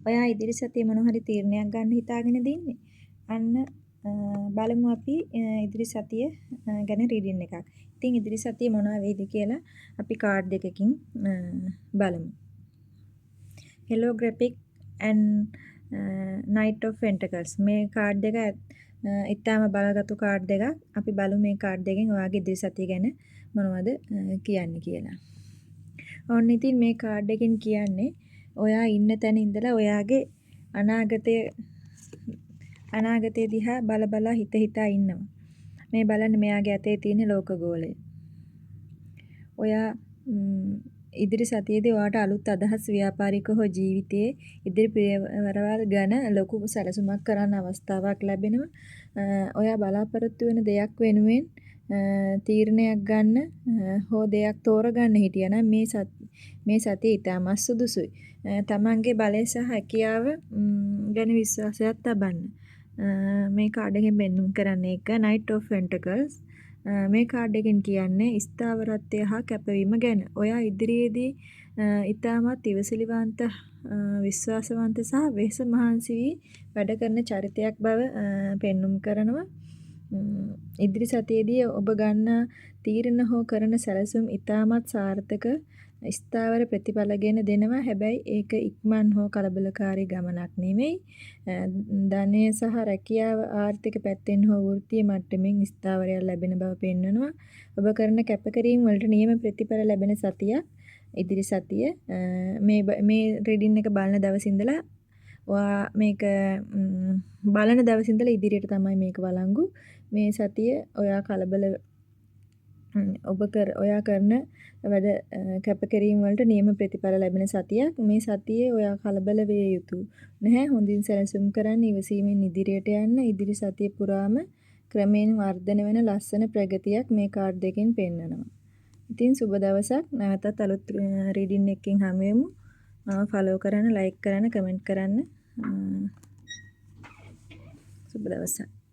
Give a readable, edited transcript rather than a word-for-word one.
ඔයා ඉදිරි සතියේ මොන හරි තීරණයක් ගන්න හිතාගෙන ඉන්නේ. අන්න බලමු අපි ඉදිරි සතිය ගැන රීඩින් එකක්. ඉතින් ඉදිරි සතියේ මොනවා වෙයිද කියලා අපි කාඩ් දෙකකින් බලමු. Hello Graphic and Knight of Pentacles. මේ කාඩ් දෙක ඉතාම බලගත්ු කාඩ් දෙකක්. අපි බලමු මේ කාඩ් දෙකෙන් ඔයාගේ ඉදිරි සතිය ගැන මොනවද කියන්නේ කියලා. ඔන්න ඉතින් මේ කාඩ් එකෙන් කියන්නේ ඔයා ඉන්න තැන ඉඳලා ඔයාගේ අනාගතය දිහා බල හිතා ඉන්නවා. මේ බලන්න මෙයාගේ අතේ තියෙන ලෝක ගෝලය. ඔයා ඉදිරි සතියේදී ඔයාට අලුත් අදහස් ව්‍යාපාරික හෝ ජීවිතයේ ඉදිරි පියවරවල් ගැන ලොකු සැලසුමක් කරන්න අවස්ථාවක් ලැබෙනවා. ඔයා බලාපොරොත්තු වෙන දෙයක් වෙනුවෙන් තීරණයක් ගන්න හෝ දෙයක් තෝරගන්න හිටියනම් මේ සතිය ඉතාමත් සුදුසුයි. තමන්ගේ බලය සහ හැකියාව ගැන විශ්වාසයක් තබන්න. මේ කාඩ් එකෙන් පෙන්වුම් කරන්නේ එක Knight of Pentacles. මේ කාඩ් එකෙන් කියන්නේ ස්ථාවරත්වය හා කැපවීම ගැන. ඔයා ඉදිරියේදී ඉතාමත් ඉවසිලිවන්ත විශ්වාසවන්ත සහ වෙහෙස මහන්සි වී වැඩ කරන චරිතයක් බව පෙන්වුම් කරනවා. ඉදිරි සතියේදී ඔබ ගන්න තීරණ හෝ කරන සැලසුම් ඉතාමත් සාර්ථක ස්ථාවර ප්‍රතිඵලගෙන දෙනවා. හැබැයි ඒක ඉක්මන් හෝ කලබලකාරී ගමනක් නෙමෙයි. ධනය සහ රැකියාව ආර්ථික පැත්තෙන් හෝ වෘත්තීය මට්ටමින් ස්ථාවරයක් ලැබෙන බව පෙන්වනවා. ඔබ කරන කැපකිරීම වලට නියම ප්‍රතිඵල ලැබෙන සතියක් ඉදිරි සතිය. මේ රීඩින් එක බලන දවස් ඉඳලා ඔයා මේක බලන දවස් ඉඳලා ඉදිරියට තමයි මේක වළංගු. මේ සතිය ඔයා ඔයා කරන වැඩ කැපකිරීම වලට නියම ප්‍රතිඵල ලැබෙන සතියක්. මේ සතියේ ඔයා කලබල විය යුතු නැහැ. හොඳින් සැලසුම් කරන්න, ඉවසීමෙන් ඉදිරියට යන්න. ඉදිරි සතිය පුරාම ක්‍රමයෙන් වර්ධනය වෙන ලස්සන ප්‍රගතියක් මේ කාඩ් දෙකෙන් පෙන්වනවා. ඉතින් සුබ දවසක්. නැවතත් අලුත් රීඩින් එකකින් හමු වෙමු. ෆලෝ කරන්න, ලයික් කරන්න, කමෙන්ට් කරන්න. සුබ දවසක්.